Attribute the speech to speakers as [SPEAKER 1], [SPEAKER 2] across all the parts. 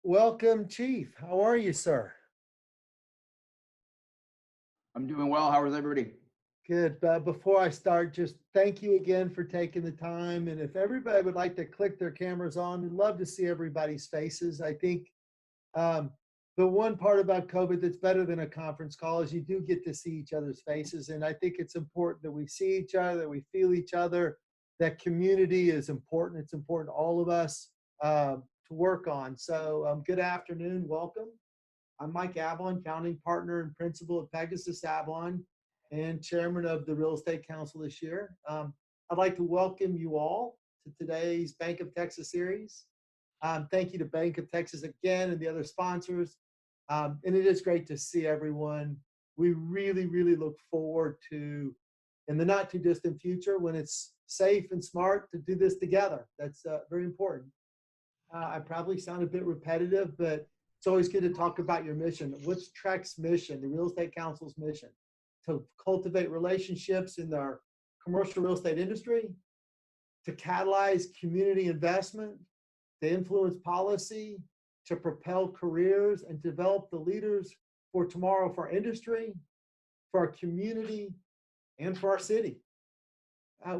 [SPEAKER 1] Welcome, Chief. How are you, sir?
[SPEAKER 2] I'm doing well. How is everybody?
[SPEAKER 1] Good. Before I start, just thank you again for taking the time. And if everybody would like to click their cameras on, we'd love to see everybody's faces. I think um, the one part about COVID that's better than a conference call is you do get to see each other's faces. And I think it's important that we see each other, that we feel each other. That community is important. It's important to all of us to work on. So good afternoon. Welcome. I'm Mike Avalon, founding partner and principal at Pegasus Avalon and chairman of the Real Estate Council this year. I'd like to welcome you all to today's Bank of Texas series. Thank you to Bank of Texas again and the other sponsors. And it is great to see everyone. We really, really look forward to, in the not too distant future, when it's safe and smart to do this together. That's very important. I probably sound a bit repetitive, but it's always good to talk about your mission. What's TREC's mission, the Real Estate Council's mission? To cultivate relationships in our commercial real estate industry, to catalyze community investment, to influence policy, to propel careers, and develop the leaders for tomorrow for our industry, for our community, and for our city.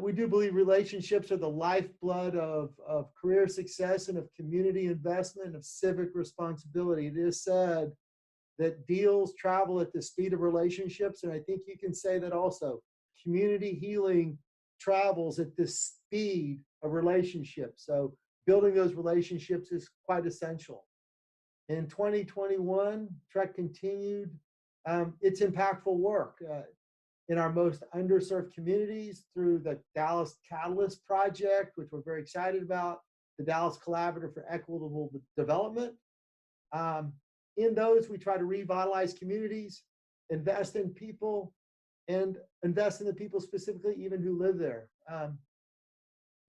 [SPEAKER 1] We do believe relationships are the lifeblood of career success and of community investment and of civic responsibility. It is said that deals travel at the speed of relationships, and I think you can say that also. Community healing travels at the speed of relationships. So building those relationships is quite essential. In 2021, TREC continued its impactful work in our most underserved communities through the Dallas Catalyst Project, which we're very excited about, the Dallas Collaborative for Equitable Development. In those, we try to revitalize communities, invest in people, and invest in the people specifically even who live there.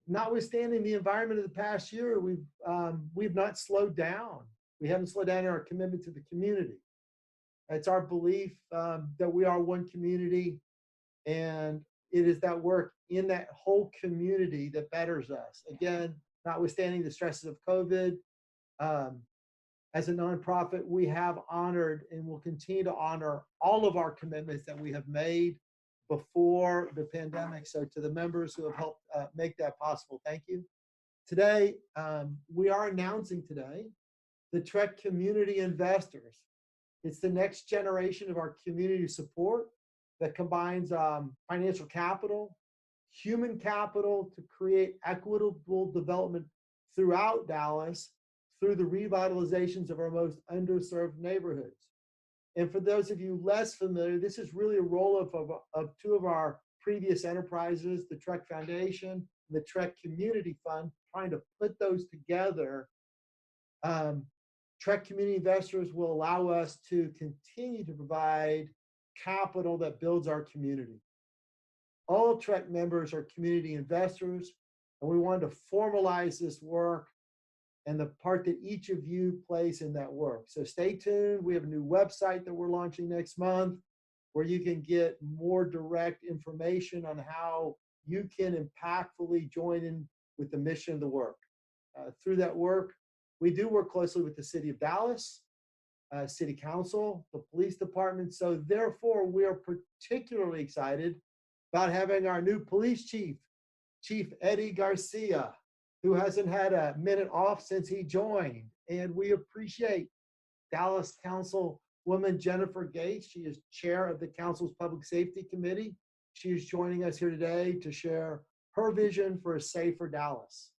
[SPEAKER 1] Notwithstanding the environment of the past year, we've not slowed down. We haven't slowed down in our commitment to the community. It's our belief that we are one community, and it is that work in that whole community that betters us. Again, notwithstanding the stresses of COVID, as a nonprofit, we have honored and will continue to honor all of our commitments that we have made before the pandemic. So to the members who have helped make that possible, thank you. Today, we are announcing today the TREC Community Investors. It's the next generation of our community support that combines financial capital, human capital to create equitable development throughout Dallas through the revitalizations of our most underserved neighborhoods. And for those of you less familiar, this is really a roll-up of two of our previous enterprises, the TREC Foundation and the TREC Community Fund, trying to put those together. TREC Community Investors will allow us to continue to provide capital that builds our community. All TREC members are community investors, and we wanted to formalize this work and the part that each of you plays in that work. So stay tuned. We have a new website that we're launching next month where you can get more direct information on how you can impactfully join in with the mission of the work. Through that work, we do work closely with the City of Dallas, City Council, the police department. So therefore, we are particularly excited about having our new police chief, Chief Eddie Garcia, who hasn't had a minute off since he joined. And we appreciate Dallas Councilwoman Jennifer Gates. She is chair of the council's Public Safety Committee. She is joining us here today to share her vision for a safer Dallas.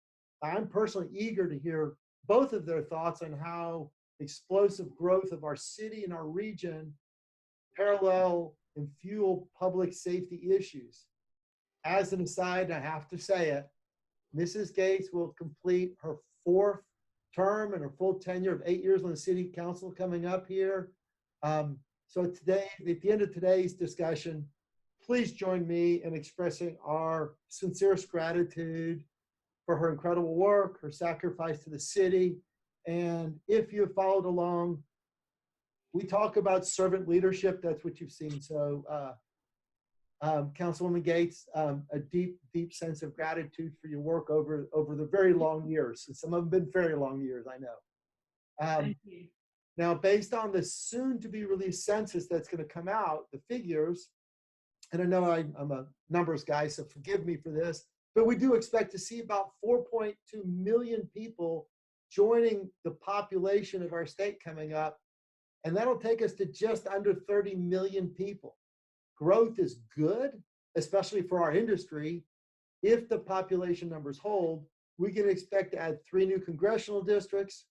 [SPEAKER 1] I'm personally eager to hear both of their thoughts on how explosive growth of our city and our region parallel and fuel public safety issues. As an aside, I have to say it, Mrs. Gates will complete her 4th term and her full tenure of 8 years on the City Council coming up here. So today, at the end of today's discussion, please join me in expressing our sincerest gratitude for her incredible work, her sacrifice to the city. And if you have followed along, we talk about servant leadership. That's what you've seen. So Councilwoman Gates, a deep, deep sense of gratitude for your work over the very long years. And some of them have been very long years, I know. Um,
[SPEAKER 3] Thank you.
[SPEAKER 1] Now, based on the soon to be released census that's going to come out, the figures, and I know I'm a numbers guy, so forgive me for this, but we do expect to see about 4.2 million people joining the population of our state coming up. And that'll take us to just under 30 million people. Growth is good, especially for our industry. If the population numbers hold, we can expect to add 3 new congressional districts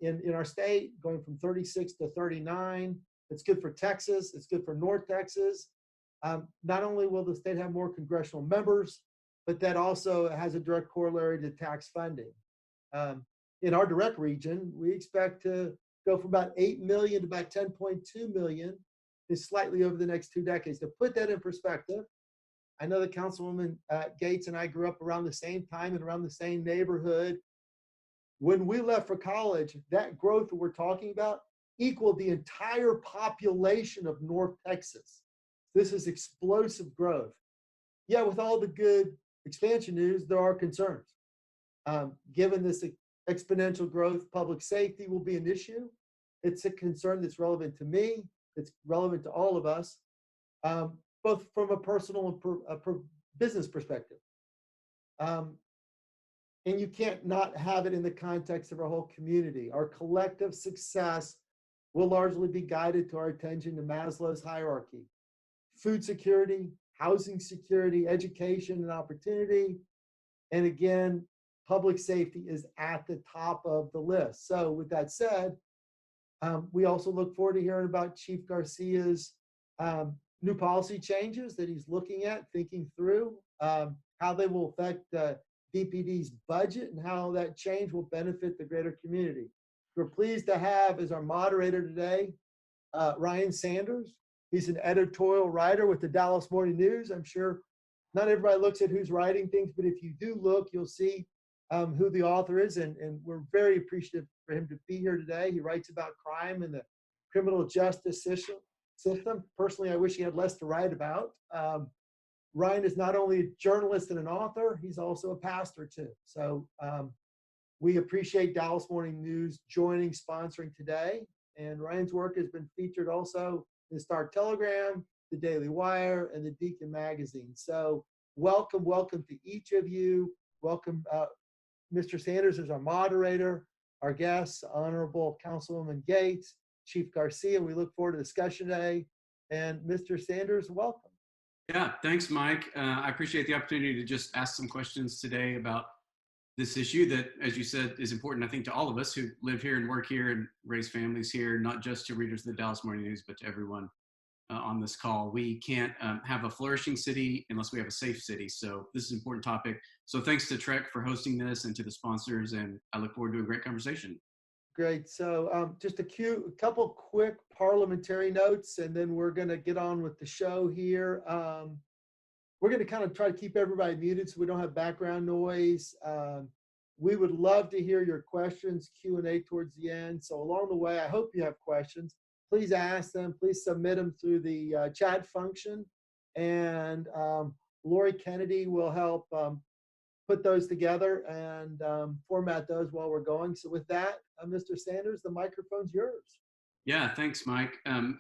[SPEAKER 1] in our state, going from 36 to 39. It's good for Texas. It's good for North Texas. Not only will the state have more congressional members, but that also has a direct corollary to tax funding. In our direct region, we expect to go from about 8 million to about 10.2 million, is slightly over the next 2 decades. To put that in perspective, I know that Councilwoman Gates and I grew up around the same time and around the same neighborhood. When we left for college, that growth that we're talking about equaled the entire population of North Texas. This is explosive growth. Yeah, with all the good expansion news, there are concerns. Given this exponential growth, public safety will be an issue. It's a concern that's relevant to me. It's relevant to all of us, both from a personal and business perspective. And you can't not have it in the context of our whole community. Our collective success will largely be guided to our attention to Maslow's hierarchy. Food security, housing security, education and opportunity. And again, public safety is at the top of the list. So with that said, we also look forward to hearing about Chief Garcia's new policy changes that he's looking at, thinking through, how they will affect DPD's budget and how that change will benefit the greater community. We're pleased to have as our moderator today, Ryan Sanders. He's an editorial writer with the Dallas Morning News. I'm sure not everybody looks at who's writing things, but if you do look, you'll see who the author is, and we're very appreciative for him to be here today. He writes about crime and the criminal justice system. Personally, I wish he had less to write about. Ryan is not only a journalist and an author, he's also a pastor too. So we appreciate Dallas Morning News joining, sponsoring today. And Ryan's work has been featured also in the Star Telegram, the Daily Wire, and the Deacon Magazine. So welcome to each of you. Welcome, Mr. Sanders is our moderator, our guests, Honorable Councilwoman Gates, Chief Garcia. We look forward to discussion today. And Mr. Sanders, welcome.
[SPEAKER 4] Yeah, thanks, Mike. I appreciate the opportunity to just ask some questions today about this issue that, as you said, is important, I think, to all of us who live here and work here and raise families here, not just to readers of the Dallas Morning News, but to everyone on this call. We can't have a flourishing city unless we have a safe city. So this is an important topic. So thanks to TREC for hosting this and to the sponsors, and I look forward to a great conversation.
[SPEAKER 1] Great. So just a couple quick parliamentary notes, and then we're going to get on with the show here. We're going to kind of try to keep everybody muted so we don't have background noise. We would love to hear your questions, Q&A towards the end. So along the way, I hope you have questions. Please ask them. Please submit them through the chat function. And Lori Kennedy will help put those together and format those while we're going. So with that, Mr. Sanders, the microphone's yours.
[SPEAKER 4] Yeah, thanks, Mike.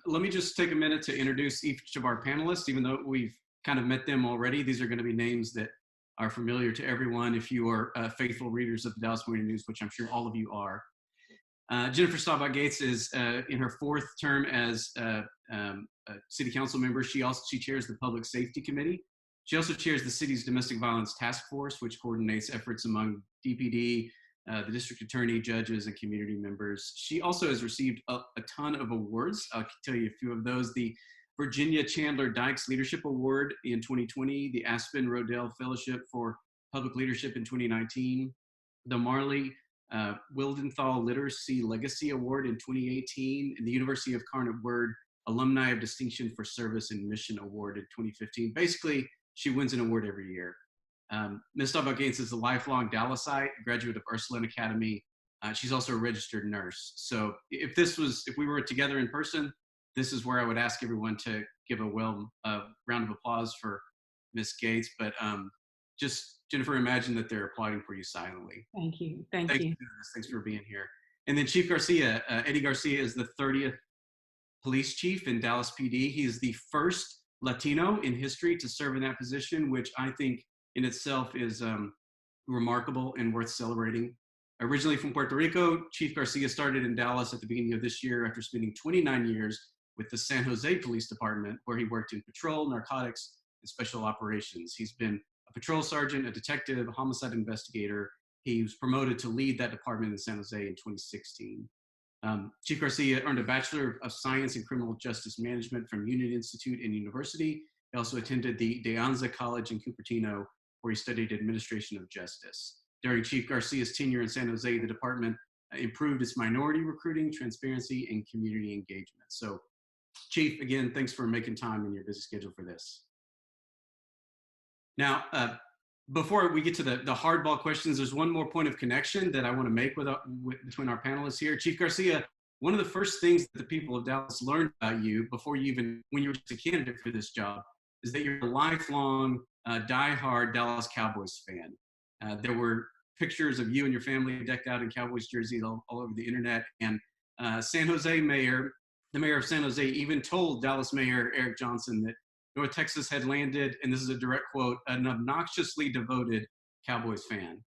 [SPEAKER 4] Let me just take a minute to introduce each of our panelists, even though we've kind of met them already. These are going to be names that are familiar to everyone if you are faithful readers of the Dallas Morning News, which I'm sure all of you are. Jennifer Staubach Gates is in her 4th term as a city council member. She chairs the Public Safety Committee. She also chairs the city's Domestic Violence Task Force, which coordinates efforts among DPD, the district attorney, judges, and community members. She also has received a ton of awards. I'll tell you a few of those. The Virginia Chandler Dykes Leadership Award in 2020, the Aspen Rodell Fellowship for Public Leadership in 2019, the Marley Wildenthal Literacy Legacy Award in 2018, and the University of Carnet Word Alumni of Distinction for Service and Mission Award in 2015. Basically, she wins an award every year. Ms. Staubach Gates is a lifelong Dallasite, graduate of Ursuline Academy. She's also a registered nurse. So if we were together in person, this is where I would ask everyone to give a round of applause for Ms. Gates. But just, Jennifer, imagine that they're applauding for you silently.
[SPEAKER 3] Thank you. Thank you.
[SPEAKER 4] Thanks for being here. And then Chief Garcia, Eddie Garcia is the 30th police chief in Dallas PD. He is the first Latino in history to serve in that position, which I think in itself is remarkable and worth celebrating. Originally from Puerto Rico, Chief Garcia started in Dallas at the beginning of this year after spending 29 years with the San Jose Police Department, where he worked in patrol, narcotics, and special operations. He's been a patrol sergeant, a detective, a homicide investigator. He was promoted to lead that department in San Jose in 2016. Chief Garcia earned a Bachelor of Science in Criminal Justice Management from Union Institute and University. He also attended the De Anza College in Cupertino, where he studied administration of justice. During Chief Garcia's tenure in San Jose, the department improved its minority recruiting, transparency, and community engagement. So, Chief, again, thanks for making time in your busy schedule for this. Now, before we get to the hardball questions, there's one more point of connection that I want to make between our panelists here. Chief Garcia, one of the first things that the people of Dallas learned about you when you were just a candidate for this job, is that you're a lifelong, diehard Dallas Cowboys fan. There were pictures of you and your family decked out in Cowboys jerseys all over the internet. And the mayor of San Jose even told Dallas Mayor Eric Johnson that North Texas had landed, and this is a direct quote, an obnoxiously devoted Cowboys fan.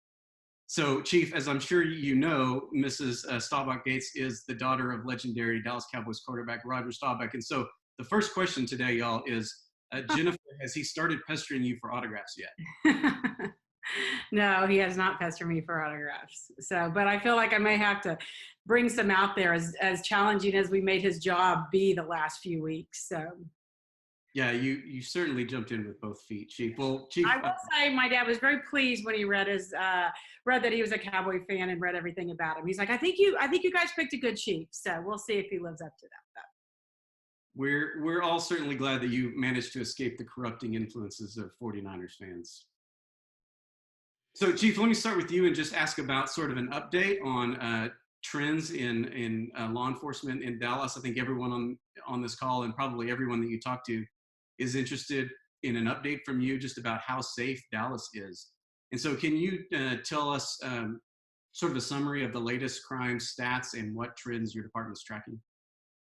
[SPEAKER 4] So, Chief, as I'm sure you know, Mrs. Staubach Gates is the daughter of legendary Dallas Cowboys quarterback Roger Staubach. And so the first question today, y'all, is, Jennifer, has he started pestering you for autographs yet?
[SPEAKER 3] No, he has not pestered me for autographs. So, but I feel like I may have to bring some out there as challenging as we made his job be the last few weeks. So.
[SPEAKER 4] Yeah, you certainly jumped in with both feet, Chief. Well, Chief,
[SPEAKER 3] I will say my dad was very pleased when he read that he was a Cowboy fan and read everything about him. He's like, I think you guys picked a good chief. So we'll see if he lives up to that.
[SPEAKER 4] We're all certainly glad that you managed to escape the corrupting influences of 49ers fans. So, Chief, let me start with you and just ask about sort of an update on trends in law enforcement in Dallas. I think everyone on this call and probably everyone that you talk to is interested in an update from you just about how safe Dallas is. And so can you tell us sort of a summary of the latest crime stats and what trends your department's tracking?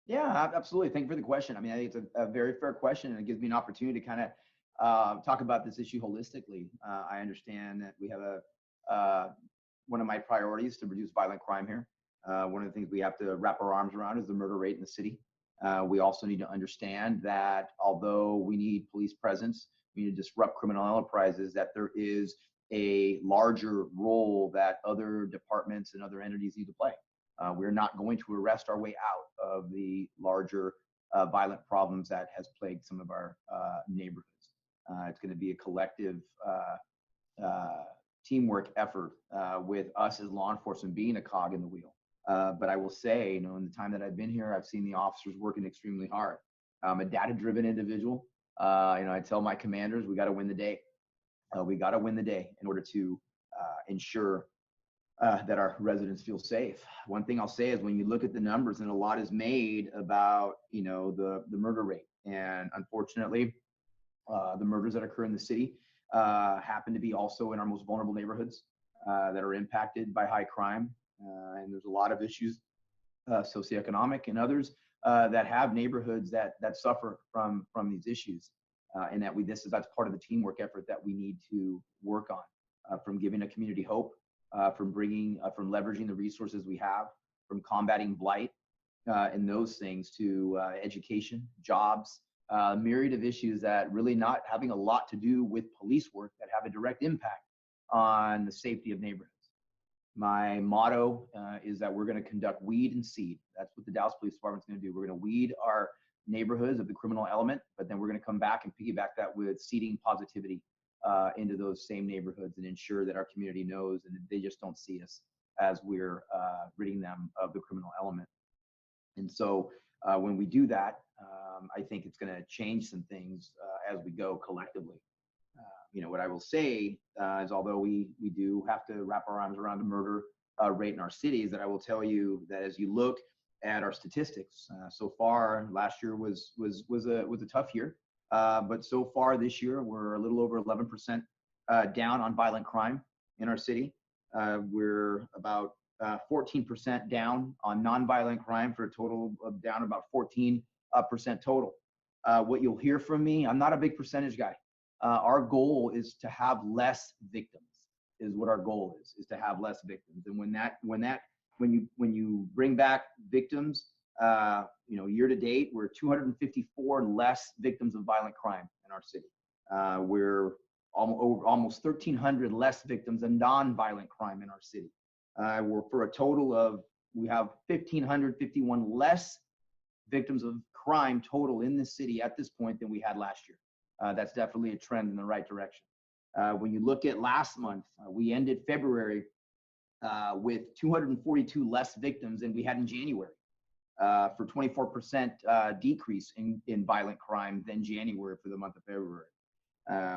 [SPEAKER 2] Yeah, absolutely. Thank you for the question. I mean, I think it's a very fair question, and it gives me an opportunity to kind of talk about this issue holistically. I understand that we have one of my priorities to reduce violent crime here. One of the things we have to wrap our arms around is the murder rate in the city. We also need to understand that although we need police presence, we need to disrupt criminal enterprises, that there is a larger role that other departments and other entities need to play. We're not going to arrest our way out of the larger violent problems that has plagued some of our neighborhoods. It's going to be a collective teamwork effort with us as law enforcement being a cog in the wheel. But I will say, in the time that I've been here, I've seen the officers working extremely hard. I'm a data-driven individual. I tell my commanders, we got to win the day. We got to win the day in order to ensure that our residents feel safe. One thing I'll say is when you look at the numbers, and a lot is made about, the murder rate. And unfortunately, the murders that occur in the city happen to be also in our most vulnerable neighborhoods that are impacted by high crime. And there's a lot of issues, socioeconomic and others, that have neighborhoods that suffer from these issues. And that's part of the teamwork effort that we need to work on, from giving a community hope, from leveraging the resources we have, from combating blight and those things to education, jobs, a myriad of issues that really not having a lot to do with police work that have a direct impact on the safety of neighborhoods. My motto is that we're going to conduct weed and seed. That's what the Dallas Police Department's going to do. We're going to weed our neighborhoods of the criminal element, but then we're going to come back and piggyback that with seeding positivity into those same neighborhoods and ensure that our community knows and they just don't see us as we're ridding them of the criminal element. And so when we do that, I think it's going to change some things as we go collectively. What I will say is although we do have to wrap our arms around the murder rate in our cities, that I will tell you that as you look at our statistics, so far last year was a tough year, but so far this year we're a little over 11% down on violent crime in our city. We're about 14% down on nonviolent crime for a total of down about 14% total. What you'll hear from me, I'm not a big percentage guy. Our goal is to have less victims, is what our goal is to have less victims. And when you bring back victims, year to date, we're 254 less victims of violent crime in our city. We're almost 1,300 less victims of nonviolent crime in our city. We're for a total of, we have 1,551 less victims of crime total in the city at this point than we had last year. That's definitely a trend in the right direction. When you look at last month, we ended February with 242 less victims than we had in January, for 24% decrease in violent crime than January for the month of February.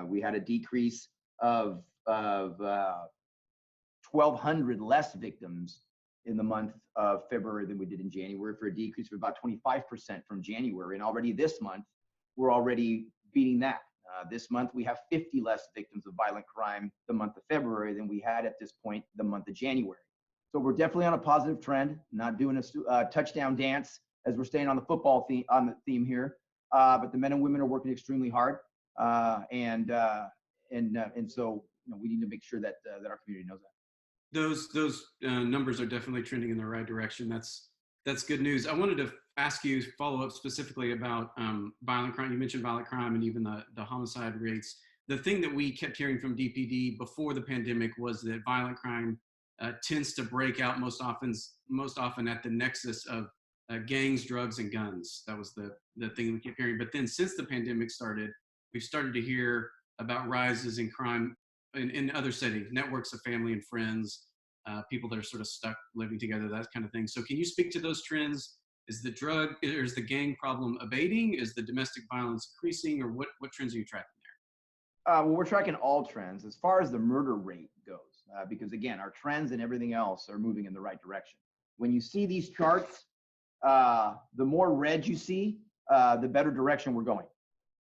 [SPEAKER 2] We had a decrease of 1,200 less victims in the month of February than we did in January, for a decrease of about 25% from January. And already this month, we're already beating that. This month, we have 50 less victims of violent crime the month of February than we had at this point the month of January. So we're definitely on a positive trend, not doing a touchdown dance as we're staying on the football theme here. But the men and women are working extremely hard. And so we need to make sure that our community knows that.
[SPEAKER 4] Those numbers are definitely trending in the right direction. That's good news. I wanted to ask you, follow up specifically about violent crime. You mentioned violent crime and even the homicide rates. The thing that we kept hearing from DPD before the pandemic was that violent crime tends to break out most often at the nexus of gangs, drugs, and guns. That was the thing we kept hearing. But then since the pandemic started, we've started to hear about rises in crime in other settings, networks of family and friends, people that are sort of stuck living together, that kind of thing. So can you speak to those trends? Is the gang problem abating? Is the domestic violence increasing? Or what trends are you tracking there?
[SPEAKER 2] Well, we're tracking all trends as far as the murder rate goes, because again, our trends and everything else are moving in the right direction. When you see these charts, the more red you see, the better direction we're going.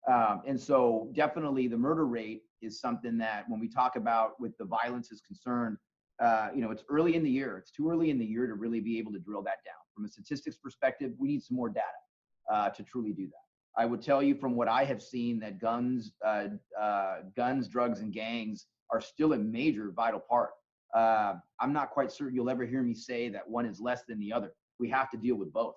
[SPEAKER 2] And so definitely the murder rate is something that when we talk about with the violence is concerned, it's early in the year. It's too early in the year to really be able to drill that down. From a statistics perspective, we need some more data to truly do that. I would tell you from what I have seen that guns, drugs, and gangs are still a major vital part. I'm not quite certain you'll ever hear me say that one is less than the other. We have to deal with both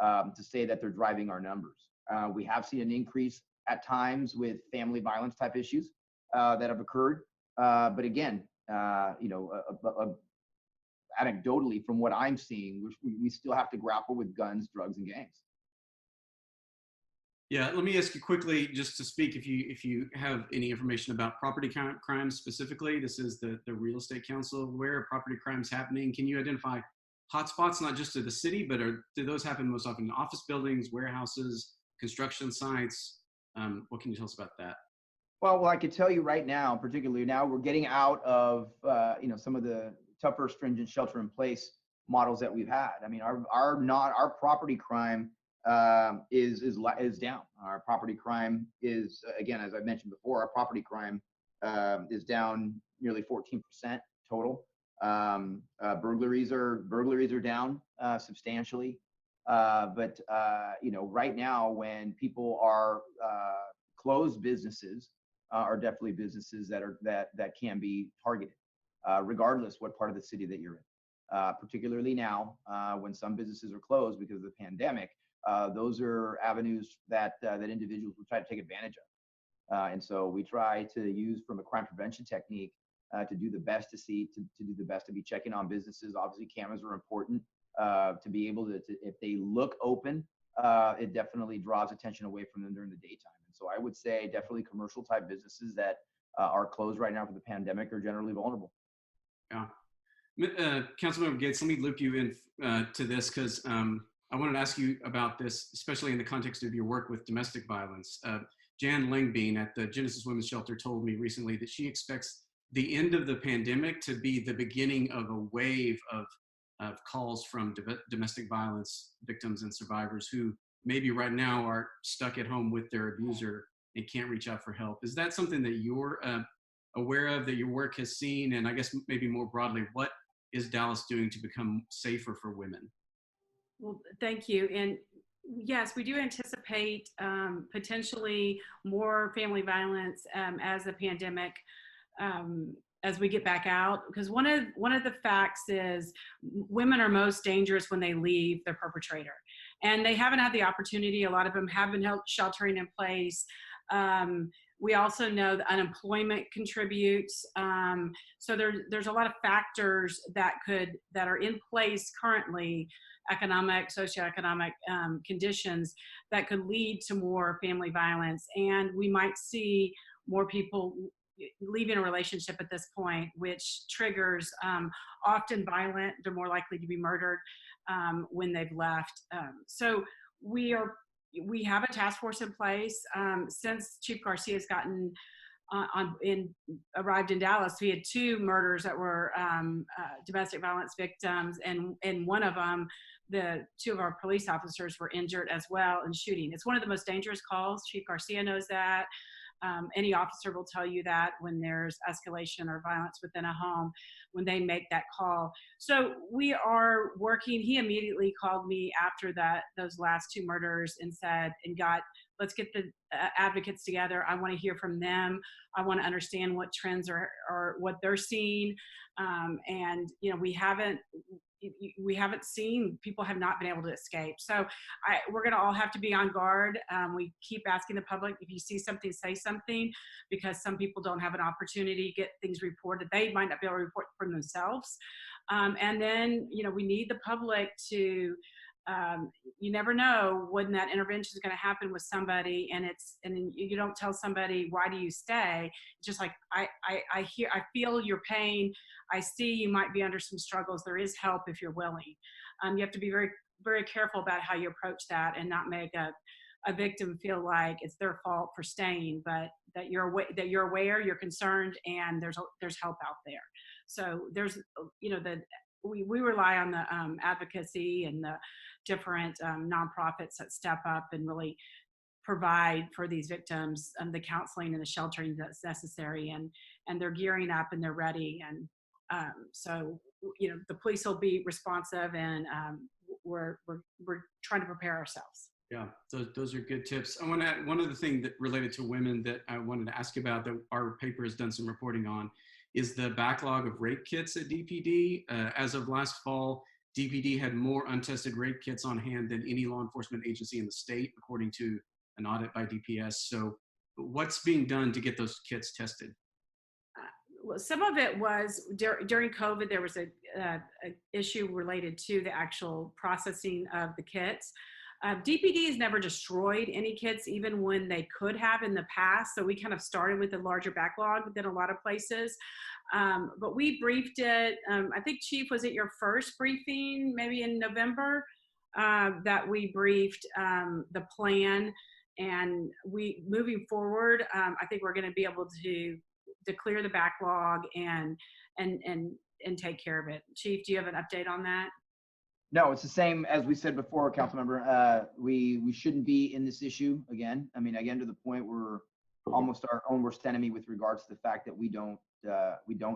[SPEAKER 2] to say that they're driving our numbers. We have seen an increase at times with family violence type issues that have occurred. But again, anecdotally from what I'm seeing, we still have to grapple with guns, drugs, and gangs.
[SPEAKER 4] Yeah, let me ask you quickly, just to speak, if you have any information about property crimes specifically. This is the real estate council. Where are property crimes happening? Can you identify hotspots, not just to the city, but do those happen most often in office buildings, warehouses, construction sites? What can you tell us about that?
[SPEAKER 2] Well, I could tell you right now, particularly now, we're getting out of some of the tougher, stringent shelter-in-place models that we've had. I mean, our property crime is down. Our property crime is, again, as I mentioned before, our property crime is down nearly 14% total. Burglaries are down substantially. But right now, when people are closed businesses, are definitely businesses that can be targeted, regardless what part of the city that you're in. Particularly now, when some businesses are closed because of the pandemic, those are avenues that individuals will try to take advantage of. And so we try to use from a crime prevention technique to do the best to be checking on businesses. Obviously, cameras are important to be able to if they look open, it definitely draws attention away from them during the daytime. And so I would say definitely commercial type businesses that are closed right now for the pandemic are generally vulnerable.
[SPEAKER 4] Yeah. Councilmember Gates, let me loop you in to this because I wanted to ask you about this, especially in the context of your work with domestic violence. Jan Langbein at the Genesis Women's Shelter told me recently that she expects the end of the pandemic to be the beginning of a wave of calls from domestic violence victims and survivors who maybe right now are stuck at home with their abuser and can't reach out for help. Is that something that you're aware of, that your work has seen? And I guess maybe more broadly, what is Dallas doing to become safer for women?
[SPEAKER 3] Well, thank you. And yes, we do anticipate potentially more family violence as the pandemic, as we get back out. Because one of the facts is women are most dangerous when they leave their perpetrator, and they haven't had the opportunity. A lot of them have been sheltering in place. We also know that unemployment contributes. So there's a lot of factors that are in place currently, economic, socioeconomic conditions that could lead to more family violence. And we might see more people leaving a relationship at this point, which triggers often violent. They're more likely to be murdered when they've left. So we have a task force in place. Since Chief Garcia has gotten arrived in Dallas, we had 2 murders that were domestic violence victims, and one of them, the 2 of our police officers were injured as well in shooting. It's one of the most dangerous calls. Chief Garcia knows that. Any officer will tell you that when there's escalation or violence within a home, when they make that call. So we are working. He immediately called me after those last 2 murders and said, let's get the advocates together. I want to hear from them. I want to understand what trends are what they're seeing. And we haven't seen, people have not been able to escape. So we're going to all have to be on guard. We keep asking the public, if you see something, say something, because some people don't have an opportunity to get things reported. They might not be able to report for themselves. And then, we need the public to, you never know when that intervention is going to happen with somebody, and you don't tell somebody, why do you stay? It's just like, I feel your pain. I see you might be under some struggles. There is help if you're willing. You have to be very, very careful about how you approach that and not make a victim feel like it's their fault for staying, but that you're aware, you're concerned, and there's help out there. So there's, we rely on the advocacy and the different nonprofits that step up and really provide for these victims the counseling and the sheltering that's necessary, and they're gearing up and they're ready. And so, the police will be responsive, and we're trying to prepare ourselves.
[SPEAKER 4] Yeah, those are good tips. I want to add one other thing that related to women that I wanted to ask about, that our paper has done some reporting on, is the backlog of rape kits at DPD. As of last fall, DPD had more untested rape kits on hand than any law enforcement agency in the state, according to an audit by DPS. So what's being done to get those kits tested?
[SPEAKER 3] Well, some of it was during COVID. There was a issue related to the actual processing of the kits. DPD has never destroyed any kits, even when they could have in the past. So we kind of started with a larger backlog than a lot of places. But we briefed it. I think, Chief, was it your first briefing, maybe in November, that we briefed the plan? And moving forward, I think we're going to be able to clear the backlog and take care of it. Chief, do you have an update on that?
[SPEAKER 2] No, it's the same as we said before, Councilmember. We shouldn't be in this issue again. I mean, again, to the point we're almost our own worst enemy with regards to the fact that we don't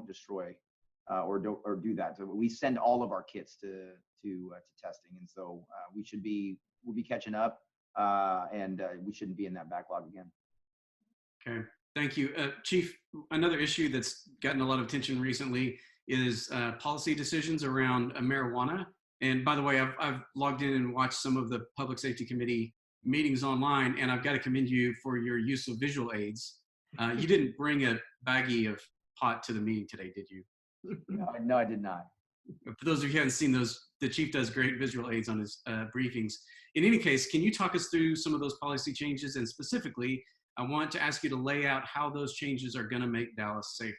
[SPEAKER 2] destroy or do that. So we send all of our kits to testing, and so we'll be catching up, and we shouldn't be in that backlog again. Okay.
[SPEAKER 4] Thank you. Chief, another issue that's gotten a lot of attention recently is policy decisions around marijuana. And by the way, I've logged in and watched some of the Public Safety Committee meetings online, and I've got to commend you for your use of visual aids. You didn't bring a baggie of pot to the meeting today, did you?
[SPEAKER 2] No, I did not.
[SPEAKER 4] For those of you who haven't seen those, the Chief does great visual aids on his briefings. In any case, can you talk us through some of those policy changes? And specifically, I want to ask you to lay out how those changes are going to make Dallas safer.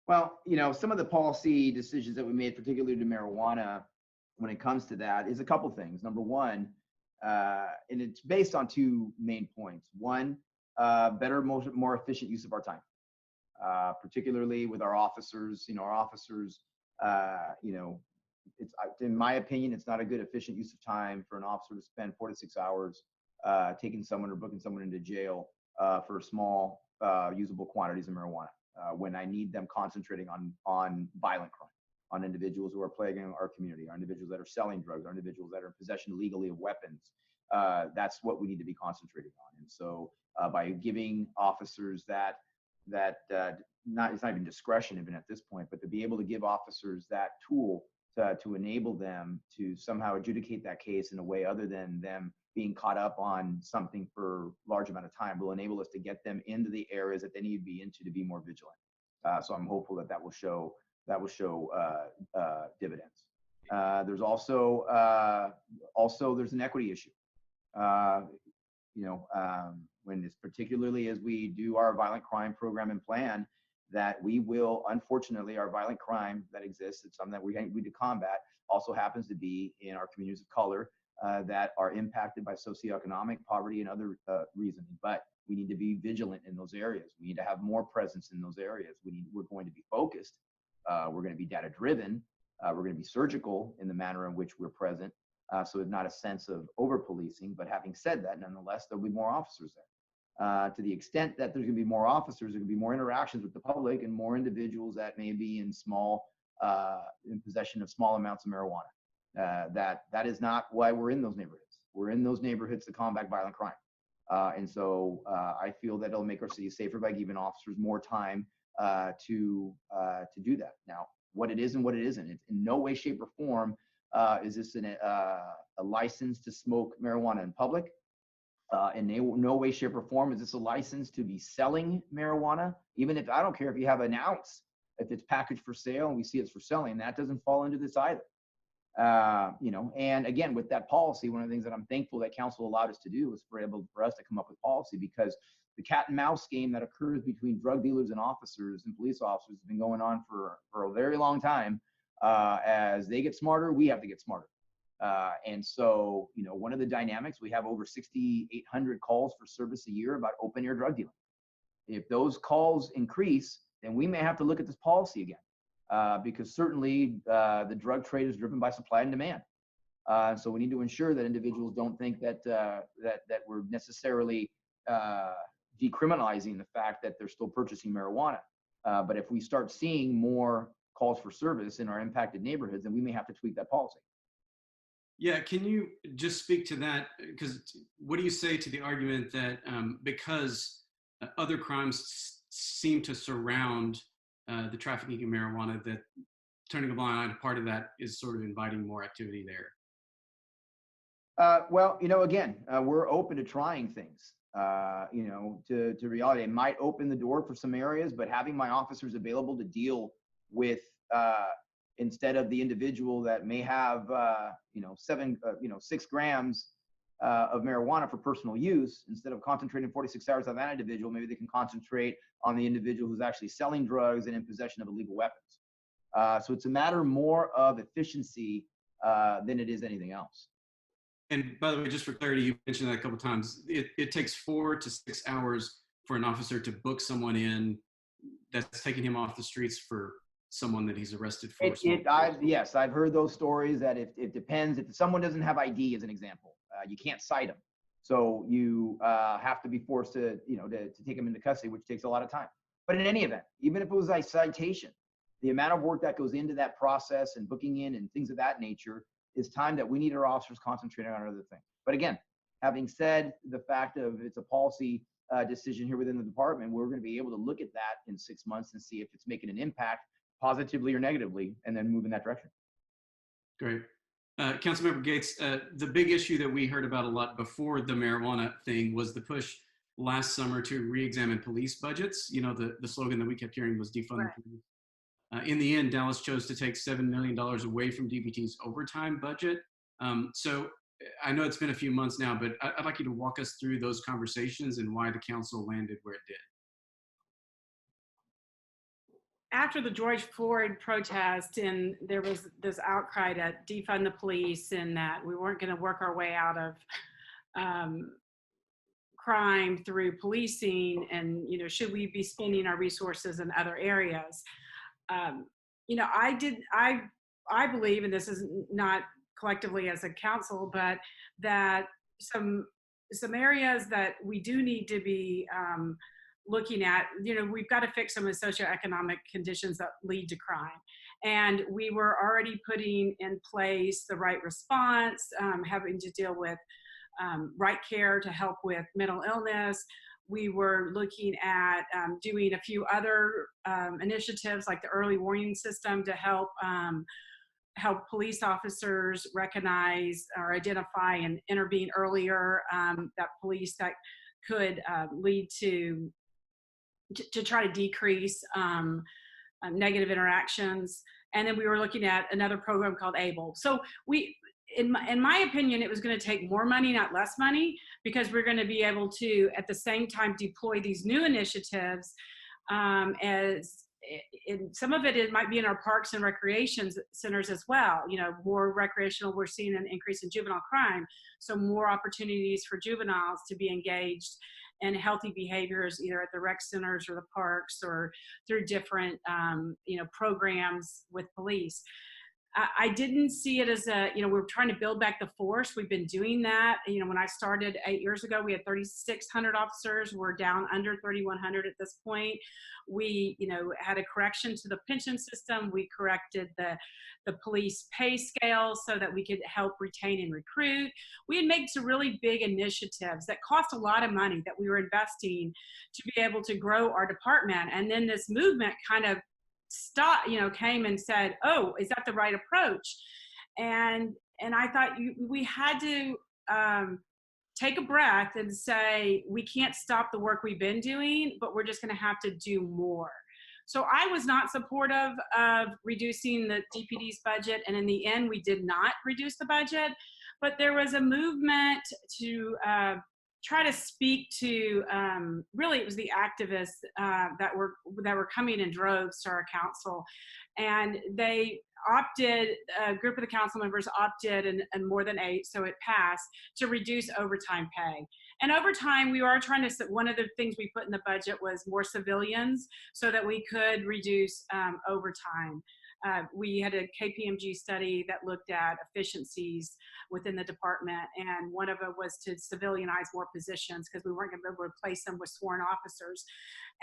[SPEAKER 2] Well, some of the policy decisions that we made, particularly to marijuana, when it comes to that, is a couple things. Number one, and it's based on 2 main points. One, better, more efficient use of our time, particularly with our officers. Our officers, it's, in my opinion, it's not a good efficient use of time for an officer to spend 4 to 6 hours taking someone or booking someone into jail for small usable quantities of marijuana when I need them concentrating on violent crime. on individuals who are plaguing our community, on individuals that are selling drugs, on individuals that are in possession illegally of weapons. That's what we need to be concentrating on. And so by giving officers that it's not even discretion even at this point, but to be able to give officers that tool to enable them to somehow adjudicate that case in a way other than them being caught up on something for a large amount of time will enable us to get them into the areas that they need to be into to be more vigilant. So I'm hopeful that will show dividends. There's also there's an equity issue. When it's particularly as we do our violent crime program and plan, that we will, unfortunately, our violent crime that exists, it's something that we need to combat, also happens to be in our communities of color that are impacted by socioeconomic poverty and other reasons. But we need to be vigilant in those areas. We need to have more presence in those areas. We're going to be focused. We're going to be data driven. We're going to be surgical in the manner in which we're present. So it's not a sense of over policing, but having said that, nonetheless, there'll be more officers there. To the extent that there's going to be more officers, there's going to be more interactions with the public and more individuals that may be in possession of small amounts of marijuana. That is not why we're in those neighborhoods. We're in those neighborhoods to combat violent crime. And so I feel that it'll make our city safer by giving officers more time to do that. Now, what it is and what it isn't, it's in no way, shape, or form is this a license to smoke marijuana in public. In no way, shape, or form is this a license to be selling marijuana. Even if, I don't care if you have an ounce, if it's packaged for sale and we see it's for selling, that doesn't fall into this either. And again, with that policy, one of the things that I'm thankful that council allowed us to do was for us to come up with policy, because the cat and mouse game that occurs between drug dealers and officers and police officers has been going on for a very long time. As they get smarter, we have to get smarter. And so, one of the dynamics, we have over 6,800 calls for service a year about open air drug dealing. If those calls increase, then we may have to look at this policy again, because certainly the drug trade is driven by supply and demand. So we need to ensure that individuals don't think that we're necessarily decriminalizing the fact that they're still purchasing marijuana. But if we start seeing more calls for service in our impacted neighborhoods, then we may have to tweak that policy.
[SPEAKER 4] Yeah, can you just speak to that? Because what do you say to the argument that because other crimes seem to surround the trafficking of marijuana, that turning a blind eye to part of that is sort of inviting more activity there?
[SPEAKER 2] Well, again, we're open to trying things. To reality, it might open the door for some areas, but having my officers available to deal with instead of the individual that may have 6 grams of marijuana for personal use, instead of concentrating 46 hours on that individual, maybe they can concentrate on the individual who's actually selling drugs and in possession of illegal weapons. So it's a matter more of efficiency than it is anything else.
[SPEAKER 4] And by the way, just for clarity, you mentioned that a couple of times. It takes 4 to 6 hours for an officer to book someone in that's taking him off the streets for someone that he's arrested for.
[SPEAKER 2] Yes, I've heard those stories that it depends. If someone doesn't have ID, as an example, you can't cite them. So you have to be forced to take them into custody, which takes a lot of time. But in any event, even if it was a citation, the amount of work that goes into that process and booking in and things of that nature is time that we need our officers concentrating on other things. But again, having said the fact of it's a policy decision here within the department, we're going to be able to look at that in 6 months and see if it's making an impact positively or negatively, and then move in that direction. Great.
[SPEAKER 4] Councilmember Gates, the big issue that we heard about a lot before the marijuana thing was the push last summer to re-examine police budgets. The slogan that we kept hearing was defund the police. In the end, Dallas chose to take $7 million away from DPT's overtime budget. So I know it's been a few months now, but I'd like you to walk us through those conversations and why the council landed where it did.
[SPEAKER 3] After the George Floyd protest, and there was this outcry to defund the police and that we weren't going to work our way out of crime through policing, and should we be spending our resources in other areas? I believe, and this is not collectively as a council, but that some areas that we do need to be looking at, we've got to fix some of the socioeconomic conditions that lead to crime. And we were already putting in place the right response, having to deal with right care to help with mental illness. We were looking at doing a few other initiatives like the early warning system to help police officers recognize or identify and intervene earlier, that police that could lead to try to decrease negative interactions. And then we were looking at another program called ABLE. So in my opinion, it was going to take more money, not less money, because we're going to be able to, at the same time, deploy these new initiatives. Some of it might be in our parks and recreation centers as well. You know, more recreational, we're seeing an increase in juvenile crime. So more opportunities for juveniles to be engaged in healthy behaviors, either at the rec centers or the parks or through different, programs with police. I didn't see it as we're trying to build back the force. We've been doing that. You know, when I started 8 years ago, we had 3,600 officers. We're down under 3,100 at this point. We, had a correction to the pension system. We corrected the police pay scale so that we could help retain and recruit. We had made some really big initiatives that cost a lot of money that we were investing to be able to grow our department. And then this movement kind of came and said, "Oh, is that the right approach?" And I thought we had to take a breath and say, we can't stop the work we've been doing, but we're just going to have to do more. So I was not supportive of reducing the DPD's budget, and in the end, we did not reduce the budget. But there was a movement to try to speak to, really it was the activists that were coming in droves to our council. And they opted, a group of the council members opted, and more than 8, so it passed, to reduce overtime pay. And overtime, we are trying to, one of the things we put in the budget was more civilians so that we could reduce overtime. We had a KPMG study that looked at efficiencies within the department, and one of it was to civilianize more positions because we weren't going to be able to replace them with sworn officers.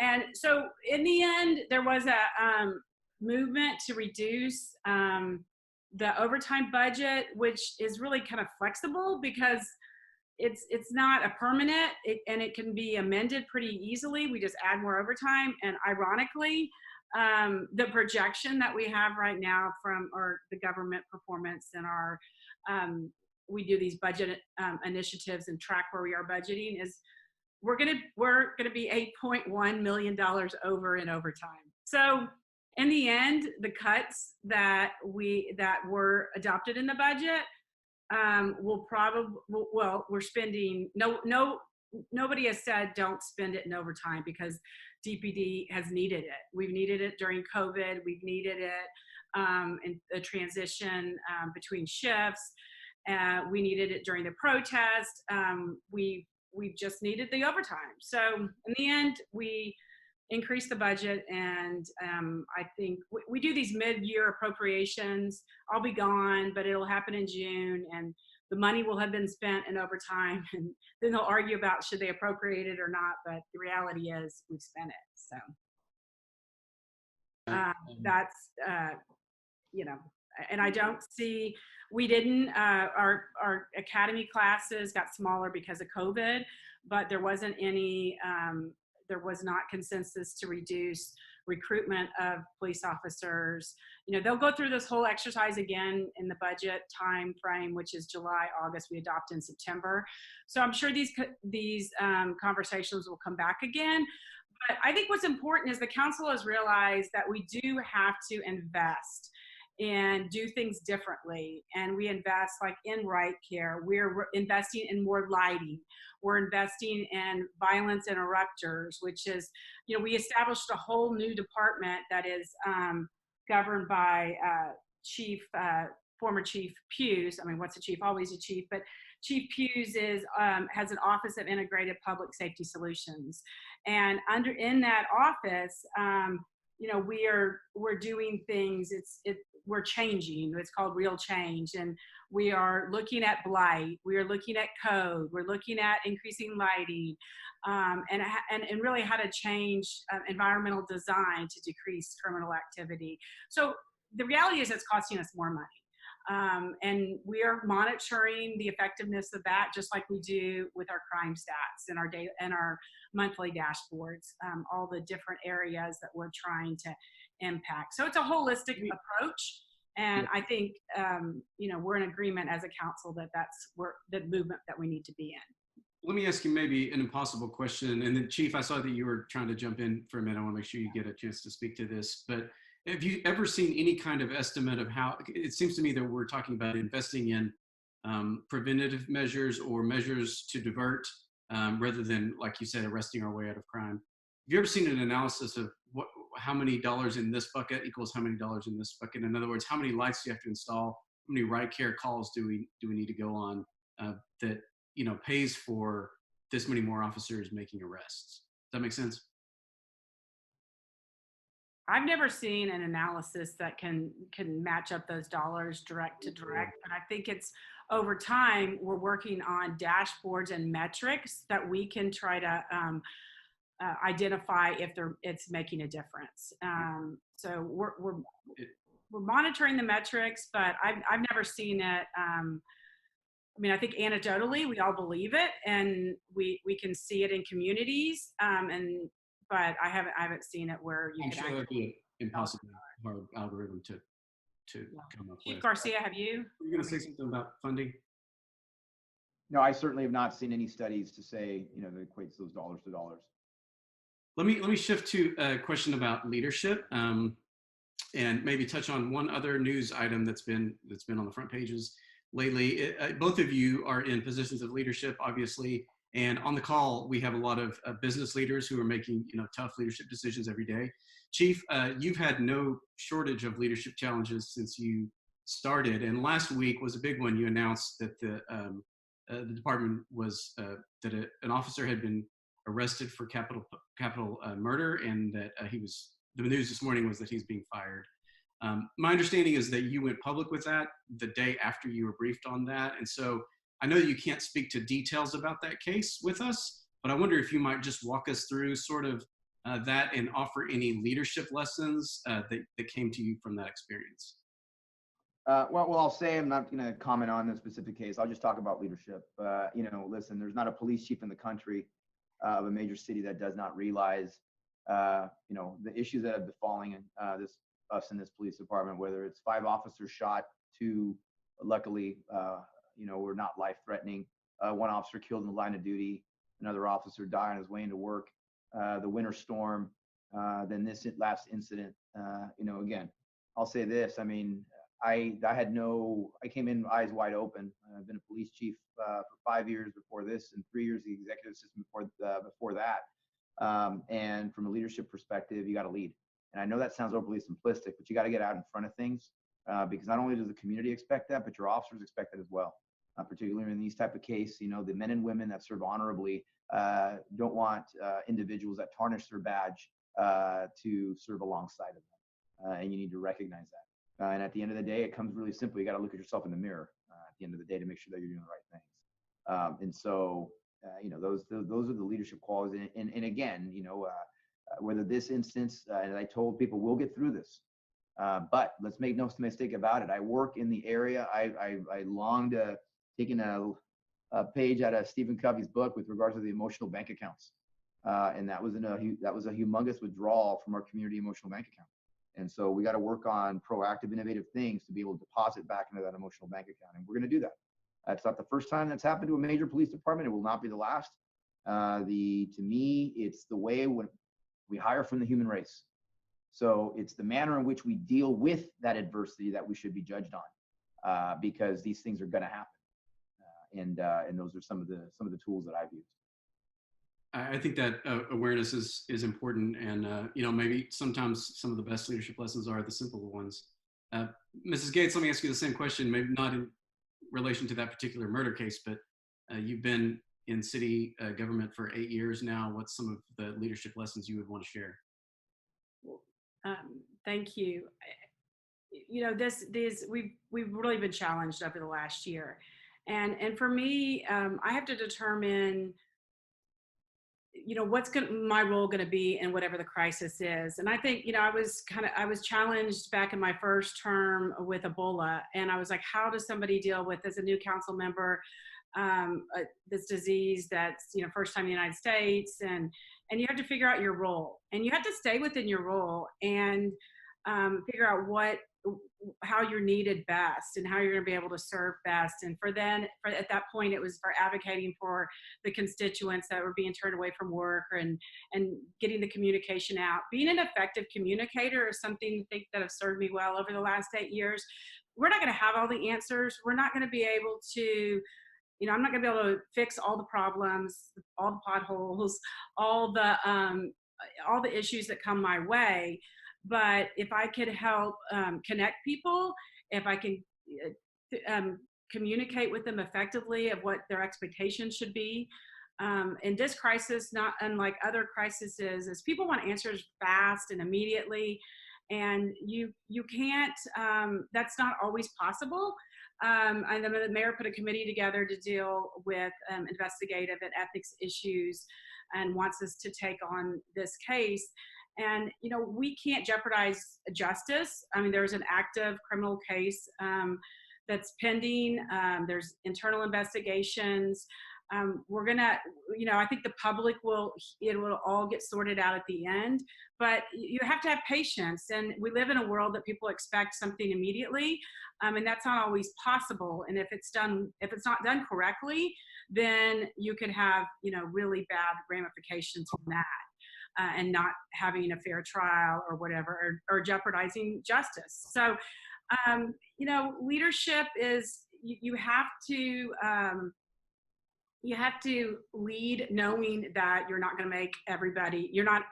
[SPEAKER 3] And so in the end, there was a movement to reduce the overtime budget, which is really kind of flexible because it's not a permanent, and it can be amended pretty easily. We just add more overtime. And ironically, the projection that we have right now from the government performance and our, we do these budget initiatives and track where we are budgeting, is we're gonna be $8.1 million over in overtime. So in the end, the cuts that were adopted in the budget will probably, we're spending, nobody has said don't spend it in overtime, because DPD has needed it. We've needed it during COVID. We've needed it in the transition between shifts. We needed it during the protest. We've just needed the overtime. So in the end, we increased the budget, and I think we do these mid-year appropriations. I'll be gone, but it'll happen in June, and the money will have been spent in overtime, and then they'll argue about should they appropriate it or not, but the reality is we've spent it. So that's, and I don't see, we didn't, our academy classes got smaller because of COVID, but there wasn't any, there was not consensus to reduce recruitment of police officers. They'll go through this whole exercise again in the budget time frame, which is July, August. We adopt in September. So I'm sure these conversations will come back again. But I think what's important is the council has realized that we do have to invest and do things differently. And we invest like in right care. We're investing in more lighting. We're investing in violence interrupters, which is, we established a whole new department that is governed by former Chief Hughes. I mean, what's a chief? Always a chief. But Chief Hughes has an Office of Integrated Public Safety Solutions. And in that office, we're doing things, we're changing. It's called Real Change. And we are looking at blight. We are looking at code. We're looking at increasing lighting, and really how to change environmental design to decrease criminal activity. So the reality is it's costing us more money. And we are monitoring the effectiveness of that, just like we do with our crime stats and our monthly dashboards, all the different areas that we're trying to impact. So it's a holistic approach. And I think, we're in agreement as a council that that's the movement that we need to be in.
[SPEAKER 4] Let me ask you maybe an impossible question. And then Chief, I saw that you were trying to jump in for a minute. I want to make sure you get a chance to speak to this. But have you ever seen any kind of estimate of how, it seems to me that we're talking about investing in preventative measures or measures to divert rather than, like you said, arresting our way out of crime. Have you ever seen an analysis of how many dollars in this bucket equals how many dollars in this bucket? In other words, how many lights do you have to install? How many ride care calls do we need to go on that pays for this many more officers making arrests? Does that make sense?
[SPEAKER 3] I've never seen an analysis that can match up those dollars direct to direct, but I think it's over time we're working on dashboards and metrics that we can try to identify if it's making a difference. So we're monitoring the metrics, but I've never seen it. I think anecdotally we all believe it, and we can see it in communities. But I haven't seen it where you
[SPEAKER 4] I'm
[SPEAKER 3] could
[SPEAKER 4] sure that'd be an impossibly hard algorithm to come up
[SPEAKER 3] Chief
[SPEAKER 4] with.
[SPEAKER 3] Garcia, have you?
[SPEAKER 4] Were you going to say something about funding?
[SPEAKER 2] No, I certainly have not seen any studies to say, that equates those dollars to dollars.
[SPEAKER 4] Let me shift to a question about leadership, and maybe touch on one other news item that's been on the front pages lately. Both of you are in positions of leadership, obviously, and on the call we have a lot of business leaders who are making tough leadership decisions every day. Chief, you've had no shortage of leadership challenges since you started, and last week was a big one. You announced that the department was that an officer had been arrested for capital murder, and that the news this morning was that he's being fired. My understanding is that you went public with that the day after you were briefed on that. And so I know that you can't speak to details about that case with us, but I wonder if you might just walk us through sort of that and offer any leadership lessons that came to you from that experience.
[SPEAKER 2] Well, I'll say I'm not going to comment on the specific case. I'll just talk about leadership. Listen, there's not a police chief in the country of a major city that does not realize, the issues that have befallen us in this police department, whether it's 5 officers shot, 2, luckily, were not life-threatening. 1 officer killed in the line of duty, another officer died on his way into work, the winter storm, then this last incident. Again, I'll say this. I came in eyes wide open. I've been a police chief for 5 years before this, and 3 years the executive assistant before that. And from a leadership perspective, you got to lead. And I know that sounds overly simplistic, but you got to get out in front of things because not only does the community expect that, but your officers expect it as well. Particularly in these type of cases, the men and women that serve honorably don't want individuals that tarnish their badge to serve alongside of them, and you need to recognize that. And at the end of the day, it comes really simple. You got to look at yourself in the mirror at the end of the day to make sure that you're doing the right things. And so, those are the leadership qualities. And again, whether this instance, and I told people we'll get through this, but let's make no mistake about it. I work in the area. I longed to taking a page out of Stephen Covey's book with regards to the emotional bank accounts, and that was a humongous withdrawal from our community emotional bank account. And so we got to work on proactive, innovative things to be able to deposit back into that emotional bank account. And we're going to do that. It's not the first time that's happened to a major police department. It will not be the last. To me, it's the way when we hire from the human race. So it's the manner in which we deal with that adversity that we should be judged on, because these things are going to happen. And those are some of the tools that I've used.
[SPEAKER 4] I think that awareness is important, and maybe sometimes some of the best leadership lessons are the simple ones. Mrs. Gates, let me ask you the same question, maybe not in relation to that particular murder case, but you've been in city government for 8 years now. What's some of the leadership lessons you would want to share?
[SPEAKER 3] Thank you. We've really been challenged over the last year, and for me, I have to determine what's my role going to be in whatever the crisis is. And I think, I was challenged back in my first term with Ebola, and I was like, how does somebody deal with, as a new council member, this disease that's, first time in the United States, and you have to figure out your role, and you have to stay within your role and figure out how you're needed best and how you're going to be able to serve best. And at that point, it was for advocating for the constituents that were being turned away from work, and getting the communication out. Being an effective communicator is something I think that has served me well over the last 8 years. We're not going to have all the answers. We're not going to be able to, I'm not going to be able to fix all the problems, all the potholes, all the issues that come my way. But if I could help connect people, if I can communicate with them effectively of what their expectations should be. In this crisis, not unlike other crises, is people want answers fast and immediately, and you can't, that's not always possible. And the mayor put a committee together to deal with investigative and ethics issues, and wants us to take on this case. And, we can't jeopardize justice. I mean, there's an active criminal case that's pending. There's internal investigations. We're gonna, I think the public it will all get sorted out at the end, but you have to have patience. And we live in a world that people expect something immediately. And that's not always possible. And if it's not done correctly, then you could have, really bad ramifications from that. And not having a fair trial or whatever, or jeopardizing justice. So, leadership is, you have to lead knowing that you're not going to make everybody's not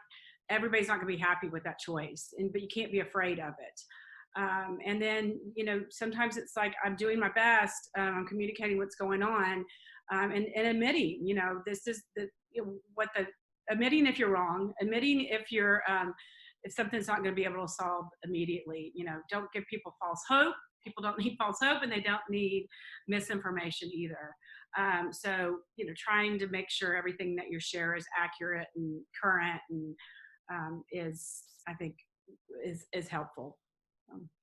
[SPEAKER 3] going to be happy with that choice, but you can't be afraid of it. And then, sometimes it's like, I'm doing my best, I'm communicating what's going on, and admitting, this is admitting if you're wrong, admitting if something's not going to be able to solve immediately. Don't give people false hope. People don't need false hope, and they don't need misinformation either. So, trying to make sure everything that you share is accurate and current, and I think is helpful.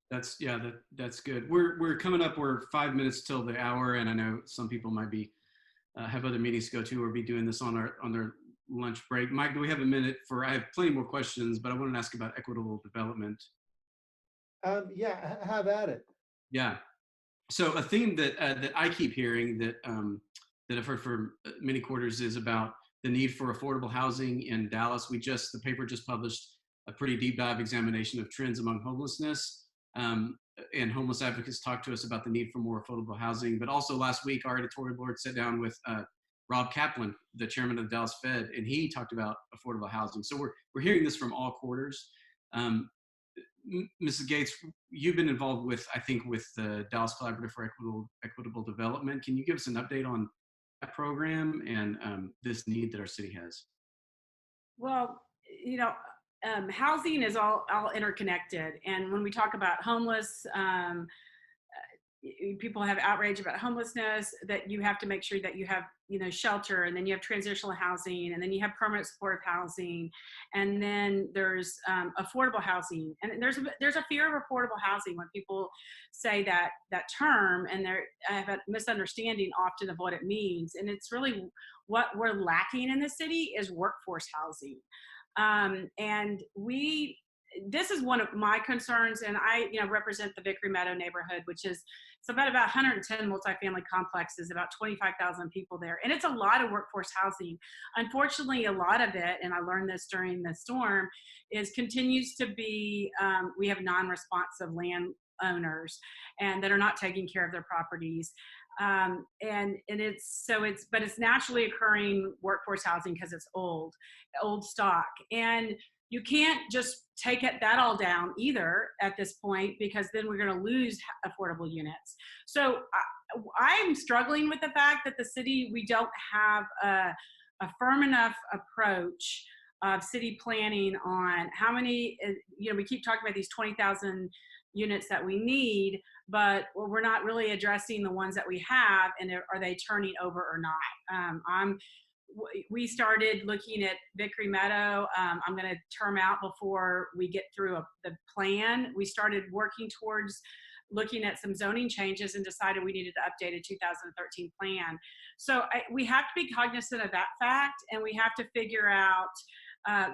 [SPEAKER 4] That's good. We're coming up. We're 5 minutes till the hour, and I know some people might be have other meetings to go to, or be doing this on their lunch break. Mike, do we have a minute I have plenty more questions, but I want to ask about equitable development.
[SPEAKER 1] Yeah, have at it.
[SPEAKER 4] Yeah. So a theme that I keep hearing that I've heard for many quarters is about the need for affordable housing in Dallas. The paper just published a pretty deep dive examination of trends among homelessness. And homeless advocates talked to us about the need for more affordable housing. But also last week, our editorial board sat down with Rob Kaplan, the chairman of the Dallas Fed, and he talked about affordable housing. So we're hearing this from all quarters. Mrs. Gates, you've been involved with the Dallas Collaborative for Equitable Development. Can you give us an update on that program and this need that our city has?
[SPEAKER 3] Well, housing is all interconnected. And when we talk about homeless, people have outrage about homelessness, that you have to make sure that you have, shelter, and then you have transitional housing, and then you have permanent supportive housing, and then there's affordable housing. And there's a fear of affordable housing when people say that term, and I have a misunderstanding often of what it means. And it's really what we're lacking in the city is workforce housing. And this is one of my concerns, and I, represent the Vickery Meadow neighborhood, which is, it's about 110 multifamily complexes, about 25,000 people there. And it's a lot of workforce housing. Unfortunately, a lot of it, and I learned this during the storm, continues to be, we have non-responsive landowners, and that are not taking care of their properties. And it's naturally occurring workforce housing because it's old stock. And you can't just take that all down either at this point, because then we're going to lose affordable units. So I'm struggling with the fact that the city, we don't have a firm enough approach of city planning on how many, we keep talking about these 20,000 units that we need, but we're not really addressing the ones that we have, and are they turning over or not? we started looking at Vickery Meadow. I'm going to term out before we get through the plan. We started working towards looking at some zoning changes and decided we needed to update a 2013 plan. So we have to be cognizant of that fact, and we have to figure out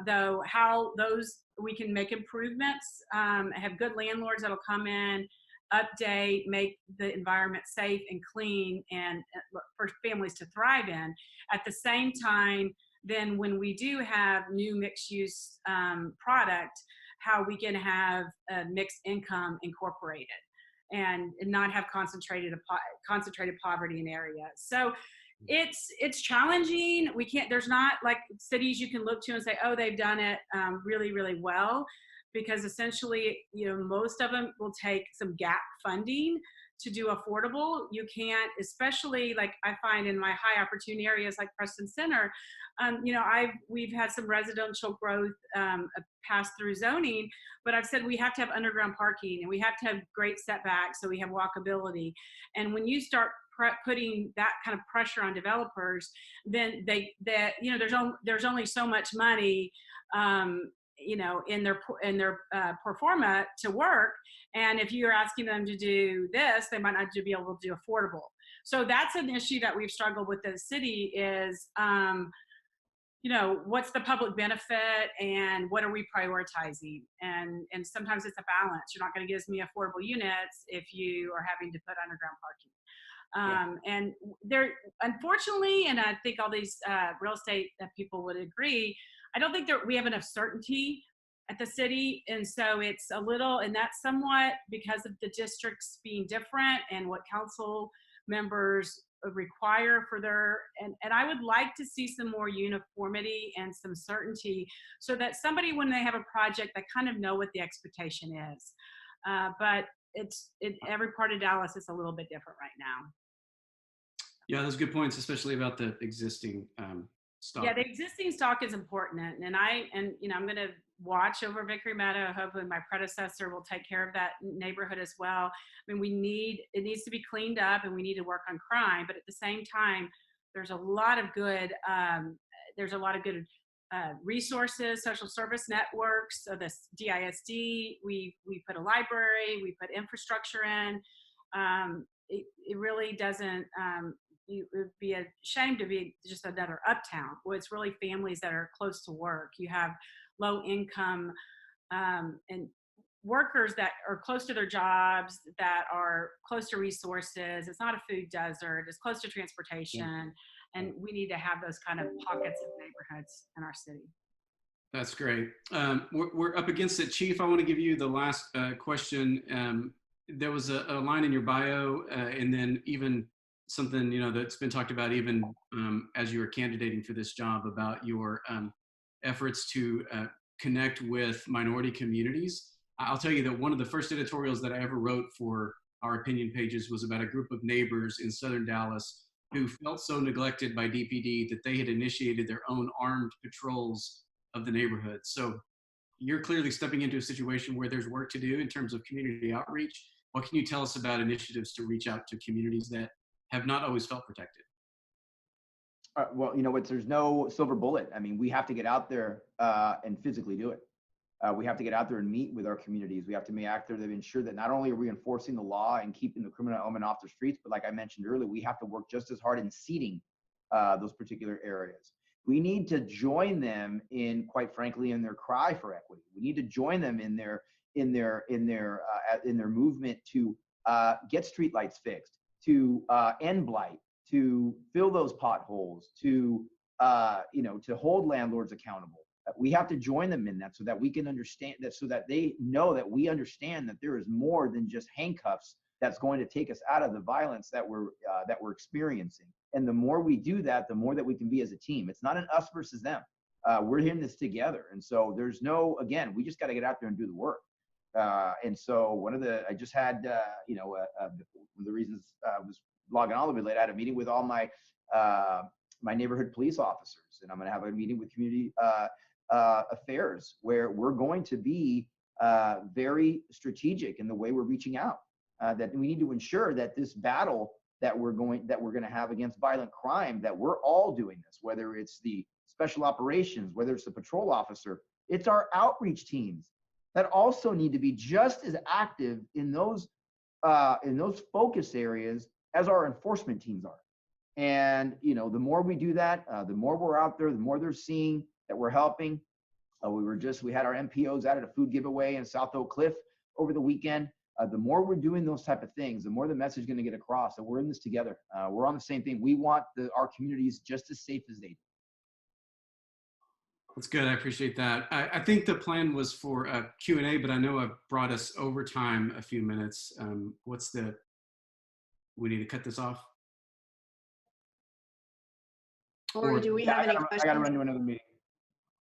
[SPEAKER 3] though how those we can make improvements, have good landlords that'll come in, update, make the environment safe and clean and for families to thrive in. At the same time, then when we do have new mixed use product, how we can have mixed income incorporated and not have concentrated poverty in areas. So it's challenging. We can't, there's not like cities you can look to and say, oh, they've done it really, really well, because essentially, you know, most of them will take some gap funding to do affordable. You can't, especially like I find in my high opportunity areas like Preston Center, you know, we've had some residential growth pass through zoning, but I've said we have to have underground parking and we have to have great setbacks so we have walkability. And when you start putting that kind of pressure on developers, then you know, there's only so much money, you know, in their pro forma to work. And if you're asking them to do this, they might not be able to do affordable. So that's an issue that we've struggled with as a city is, you know, what's the public benefit and what are we prioritizing? And sometimes it's a balance. You're not going to give me affordable units if you are having to put underground parking. And there, unfortunately, and I think all these real estate people would agree, I don't think that we have enough certainty at the city. And so it's a little, and that's somewhat because of the districts being different and what council members require for their, and I would like to see some more uniformity and some certainty so that somebody, when they have a project, they kind of know what the expectation is. But every part of Dallas is a little bit different right now.
[SPEAKER 4] Yeah, those good points, especially about the existing stock. Yeah,
[SPEAKER 3] the existing stock is important, and you know, I'm going to watch over Vickery Meadow. Hopefully, my predecessor will take care of that neighborhood as well. I mean, it needs to be cleaned up, and we need to work on crime. But at the same time, there's a lot of good resources, social service networks. So this DISD, we put a library, we put infrastructure in. It really doesn't. It would be a shame to be just another uptown. Well, it's really families that are close to work. You have low income and workers that are close to their jobs, that are close to resources. It's not a food desert. It's close to transportation. And we need to have those kind of pockets of neighborhoods in our city.
[SPEAKER 4] That's great. We're up against it. Chief, I want to give you the last question. There was a line in your bio and then even something, you know, that's been talked about even as you were candidating for this job about your efforts to connect with minority communities. I'll tell you that one of the first editorials that I ever wrote for our opinion pages was about a group of neighbors in Southern Dallas who felt so neglected by DPD that they had initiated their own armed patrols of the neighborhood. So you're clearly stepping into a situation where there's work to do in terms of community outreach. What can you tell us about initiatives to reach out to communities that have not always felt protected?
[SPEAKER 2] Well, you know what, there's no silver bullet. I mean, we have to get out there and physically do it. We have to get out there and meet with our communities. We have to be active to ensure that not only are we enforcing the law and keeping the criminal element off the streets, but like I mentioned earlier, we have to work just as hard in seeding those particular areas. We need to join them in, quite frankly, in their cry for equity. We need to join them in their movement to get streetlights fixed, to end blight, to fill those potholes, to to hold landlords accountable. We have to join them in that so that we can understand that, so that they know that we understand that there is more than just handcuffs that's going to take us out of the violence that we're experiencing. And the more we do that, the more that we can be as a team. It's not an us versus them. We're in this together. And so there's no, again, we just got to get out there and do the work. And so I just had, one of the reasons I was logging all the way late, I had a meeting with all my neighborhood police officers, and I'm going to have a meeting with community affairs where we're going to be very strategic in the way we're reaching out. That we need to ensure that this battle that we're going to have against violent crime, that we're all doing this, whether it's the special operations, whether it's the patrol officer, it's our outreach teams that also need to be just as active in those focus areas as our enforcement teams are. And, you know, the more we do that, the more we're out there, the more they're seeing that we're helping. We had our MPOs out at a food giveaway in South Oak Cliff over the weekend. The more we're doing those type of things, the more the message is going to get across that we're in this together. We're on the same thing. We want our communities just as safe as they do.
[SPEAKER 4] That's good. I appreciate that. I think the plan was for a Q&A, but I know I've brought us over time a few minutes. We need to cut this off?
[SPEAKER 5] Lori, do we have any questions?
[SPEAKER 2] I got to run to another meeting.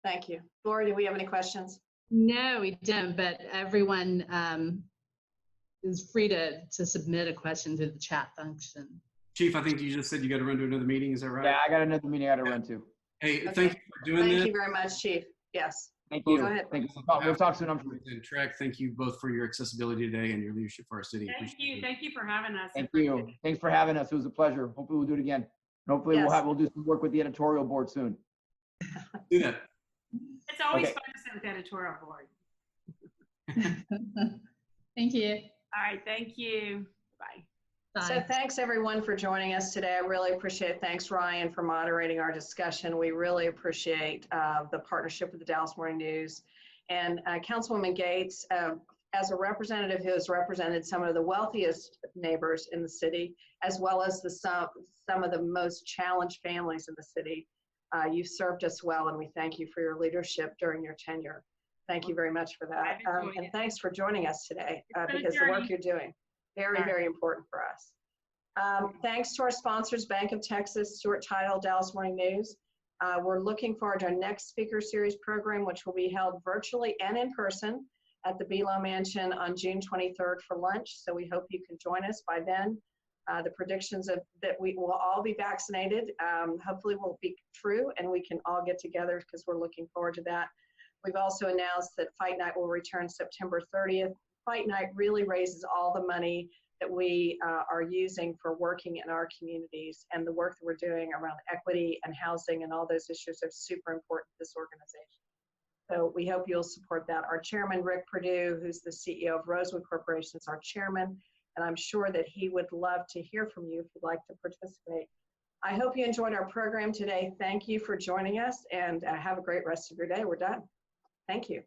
[SPEAKER 5] Thank you. Lori, do we have any questions?
[SPEAKER 6] No, we don't, but everyone is free to submit a question through the chat function.
[SPEAKER 4] Chief, I think you just said you got to run to another meeting. Is that right?
[SPEAKER 2] Yeah, I got another meeting I got to run to.
[SPEAKER 4] Hey,
[SPEAKER 5] Okay.
[SPEAKER 4] thank you for doing this.
[SPEAKER 5] Thank you very much, Chief. Yes.
[SPEAKER 2] Thank you.
[SPEAKER 5] Go ahead.
[SPEAKER 2] Thank you. We'll talk soon. I'm sure.
[SPEAKER 4] And TREC, thank you both for your accessibility today and your leadership for our city.
[SPEAKER 3] Thank
[SPEAKER 4] Appreciate
[SPEAKER 3] you.
[SPEAKER 4] it.
[SPEAKER 3] Thank you for having us.
[SPEAKER 2] Thank you. Thanks for having us. It was a pleasure. Hopefully we'll do it again. And hopefully
[SPEAKER 5] Yes.
[SPEAKER 2] we'll do some work with the editorial board soon.
[SPEAKER 4] Do that.
[SPEAKER 3] It's always
[SPEAKER 2] Okay.
[SPEAKER 3] fun to sit with the editorial board.
[SPEAKER 6] Thank you.
[SPEAKER 3] All right. Thank you. Bye.
[SPEAKER 5] So
[SPEAKER 6] Bye.
[SPEAKER 5] thanks everyone for joining us today. I really appreciate it. Thanks Ryan for moderating our discussion. We really appreciate the partnership with the Dallas Morning News. And Councilwoman Gates, as a representative who has represented some of the wealthiest neighbors in the city, as well as some of the most challenged families in the city, you've served us well, and we thank you for your leadership during your tenure. Thank you very much for that.
[SPEAKER 3] I've enjoyed
[SPEAKER 5] And
[SPEAKER 3] it.
[SPEAKER 5] thanks for joining us today,
[SPEAKER 3] been a
[SPEAKER 5] because the work
[SPEAKER 3] journey.
[SPEAKER 5] you're doing, very, very important for us. Thanks to our sponsors, Bank of Texas, Stewart Title, Dallas Morning News. We're looking forward to our next speaker series program, which will be held virtually and in person at the Below Mansion on June 23rd for lunch. So we hope you can join us by then. The predictions that we will all be vaccinated hopefully will be true, and we can all get together because we're looking forward to that. We've also announced that Fight Night will return September 30th. Fight Night really raises all the money that we are using for working in our communities, and the work that we're doing around equity and housing and all those issues are super important to this organization. So we hope you'll support that. Our chairman, Rick Perdue, who's the CEO of Rosewood Corporation, is our chairman, and I'm sure that he would love to hear from you if you'd like to participate. I hope you enjoyed our program today. Thank you for joining us, and have a great rest of your day. We're done. Thank you.